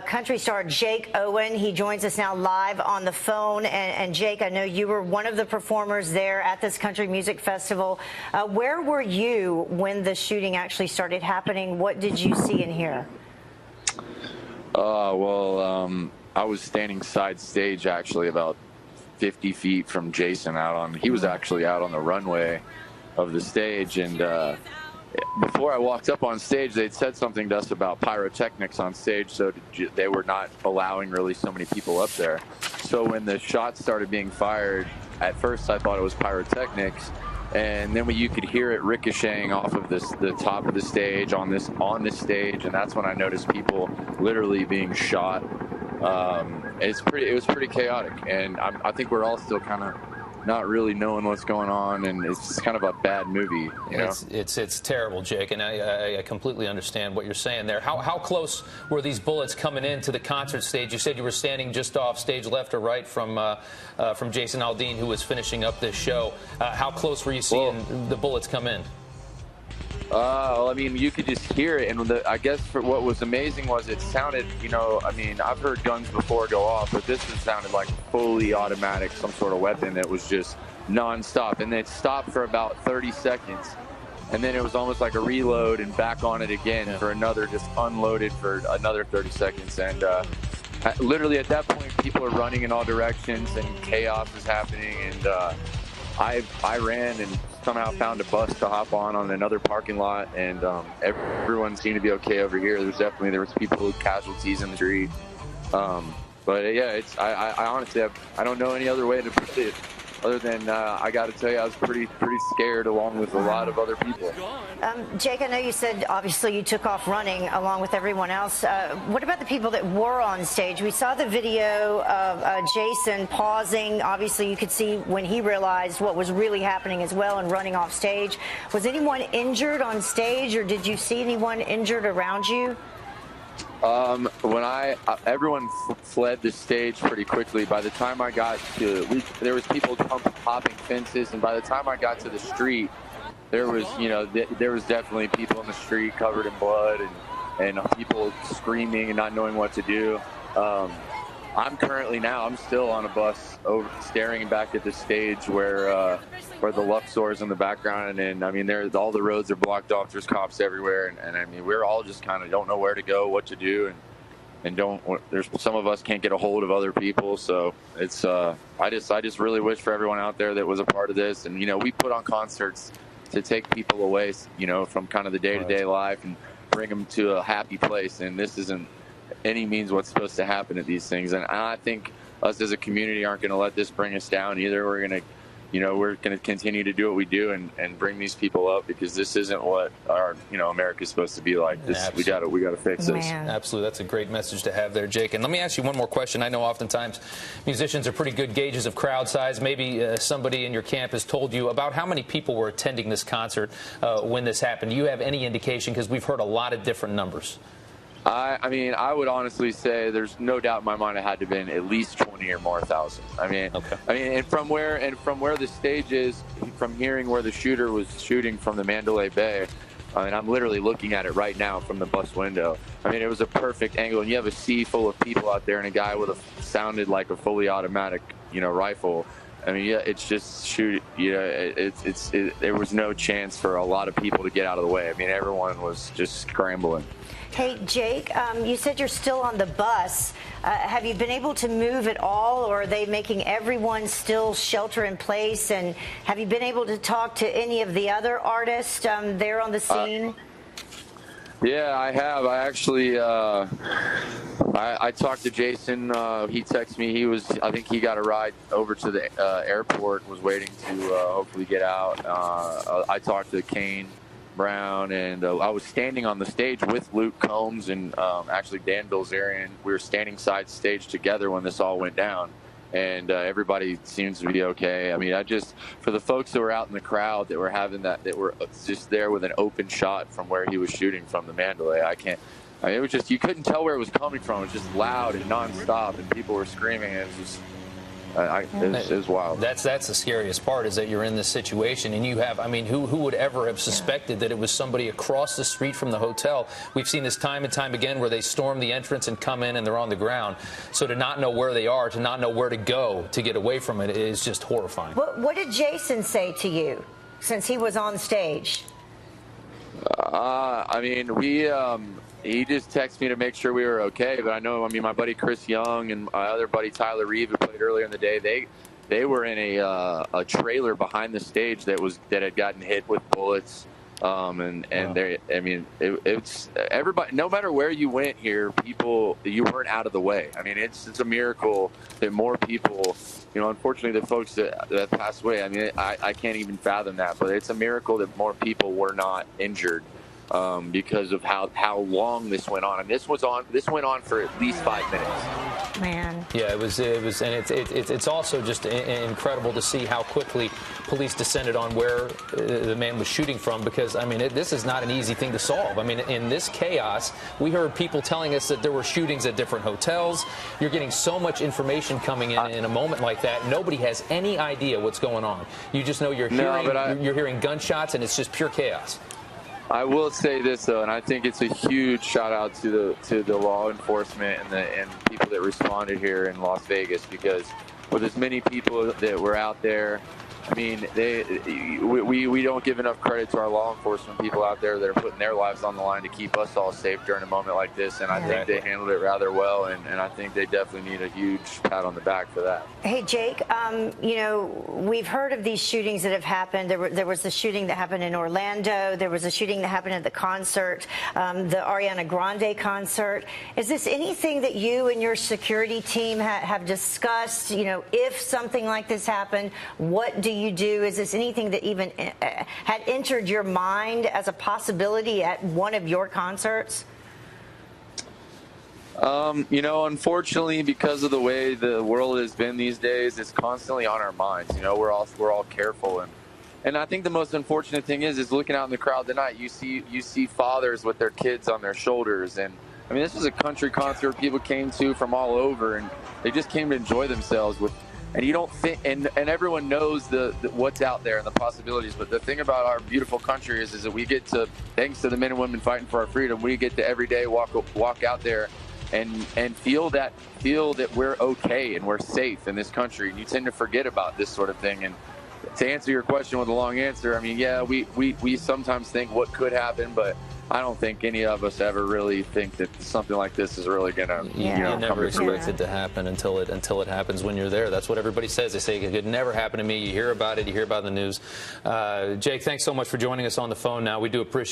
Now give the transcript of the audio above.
country star Jake Owen. He joins us now live on the phone. And Jake, I know you were one of the performers there at this country music festival. Where were you when the shooting actually started happening? What did you see and hear? I was standing side stage, actually, about 50 feet from Jason he was actually out on the runway of the stage. And before I walked up on stage, they'd said something to us about pyrotechnics on stage, so they were not allowing really so many people up there. So when the shots started being fired, at first I thought it was pyrotechnics, and then you could hear it ricocheting off of the top of the stage on this stage, and that's when I noticed people literally being shot. It was pretty chaotic, and I think we're all still kind of not really knowing what's going on, and it's kind of a bad movie, you know? It's terrible, Jake, and I completely understand what you're saying there. How close were these bullets coming into the concert stage? You said you were standing just off stage left or right from Jason Aldean, who was finishing up this show. How close were you seeing the bullets come in? I mean, you could just hear it, and I guess what was amazing was it sounded, I mean, I've heard guns before go off, but this sounded like fully automatic, some sort of weapon that was just nonstop, and it stopped for about 30 seconds, and then it was almost like a reload and back on it again for another, just unloaded for another 30 seconds, and literally at that point, people are running in all directions, and chaos is happening, and I ran and somehow found a bus to hop on another parking lot, and everyone seemed to be okay over here. There was people, casualties in the street. But yeah, I honestly I don't know any other way to put it other than I got to tell you I was pretty scared along with a lot of other people. Jake, I know you said obviously you took off running along with everyone else. What about the people that were on stage? We saw the video of Jason pausing. Obviously, you could see when he realized what was really happening as well and running off stage. Was anyone injured on stage, or did you see anyone injured around you? Everyone fled the stage pretty quickly. By the time I got there was people hopping fences, and by the time I got to the street, there was definitely people in the street covered in blood and people screaming and not knowing what to do. I'm still on a bus staring back at the stage where the Luxor's in the background, and I mean, all the roads are blocked off. There's cops everywhere, and I mean, we're all just kind of don't know where to go, what to do, and there's some of us can't get a hold of other people. So it's I just really wish for everyone out there that was a part of this, and we put on concerts to take people away, from kind of the day-to-day life and bring them to a happy place, and this isn't any means what's supposed to happen at these things. And I think us as a community aren't going to let this bring us down either. We're going to continue to do what we do and bring these people up, because this isn't what our America's supposed to be like. We got to fix this. Absolutely, that's a great message to have there, Jake. And let me ask you one more question. I know oftentimes musicians are pretty good gauges of crowd size. Maybe somebody in your camp has told you about how many people were attending this concert when this happened. Do you have any indication? Because we've heard a lot of different numbers. I mean, I would honestly say there's no doubt in my mind it had to have been at least 20 or more thousand. I mean, and from where the stage is, from hearing where the shooter was shooting from the Mandalay Bay, I mean, I'm literally looking at it right now from the bus window. I mean, it was a perfect angle, and you have a sea full of people out there, and a guy with sounded like a fully automatic, rifle. I mean, yeah, it's just there was no chance for a lot of people to get out of the way. I mean, everyone was just scrambling. Hey, Jake, you said you're still on the bus. Have you been able to move at all, or are they making everyone still shelter in place? And have you been able to talk to any of the other artists there on the scene? Yeah, I have. I actually, I talked to Jason. He texted me. I think he got a ride over to the airport, was waiting to hopefully get out. I talked to Kane Brown, and I was standing on the stage with Luke Combs and actually Dan Bilzerian. We were standing side stage together when this all went down, and everybody seems to be okay. I mean, for the folks that were out in the crowd that were just there with an open shot from where he was shooting from the Mandalay, it was just, you couldn't tell where it was coming from. It was just loud and nonstop, and people were screaming. It was just, It was wild. That's the scariest part, is that you're in this situation and you have, I mean, who would ever have suspected that it was somebody across the street from the hotel? We've seen this time and time again where they storm the entrance and come in and they're on the ground. So to not know where they are, to not know where to go to get away from it is just horrifying. What did Jason say to you since he was on stage? I mean, he just texted me to make sure we were okay. But I mean, my buddy Chris Young and my other buddy Tyler Reeve, who played earlier in the day, they were in a trailer behind the stage that had gotten hit with bullets. It's everybody. No matter where you went here, you weren't out of the way. I mean, it's a miracle that more people. Unfortunately, the folks that passed away. I mean, I can't even fathom that. But it's a miracle that more people were not injured because of how long this went on. And this went on for at least 5 minutes. Man. Yeah, it was, and it's also just incredible to see how quickly police descended on where the man was shooting from, because, I mean, this is not an easy thing to solve. I mean, in this chaos, we heard people telling us that there were shootings at different hotels. You're getting so much information coming in a moment like that. Nobody has any idea what's going on. You just know you're hearing gunshots, and it's just pure chaos. I will say this, though, and I think it's a huge shout out to the law enforcement and people that responded here in Las Vegas, because with as many people that were out there, I mean, we don't give enough credit to our law enforcement people out there that are putting their lives on the line to keep us all safe during a moment like this. And I think they handled it rather well, and I think they definitely need a huge pat on the back for that. Hey, Jake, we've heard of these shootings that have happened. There was the shooting that happened in Orlando. There was a shooting that happened at the concert, the Ariana Grande concert. Is this anything that you and your security team have discussed? If something like this happened, what do you do? Is this anything that even had entered your mind as a possibility at one of your concerts? Unfortunately, because of the way the world has been these days, it's constantly on our minds. We're all careful, and I think the most unfortunate thing is looking out in the crowd tonight. You see fathers with their kids on their shoulders, and I mean, this was a country concert people came to from all over, and they just came to enjoy themselves and you don't think, and everyone knows the what's out there and the possibilities. But the thing about our beautiful country is that we get to, thanks to the men and women fighting for our freedom, we get to every day walk out there and feel that we're okay and we're safe in this country. And you tend to forget about this sort of thing. And to answer your question with a long answer, I mean, yeah, we sometimes think what could happen, but I don't think any of us ever really think that something like this is really going to, you never expect it to happen until it happens when you're there. That's what everybody says. They say it could never happen to me. You hear about it. You hear about the news. Jake, thanks so much for joining us on the phone now. We do appreciate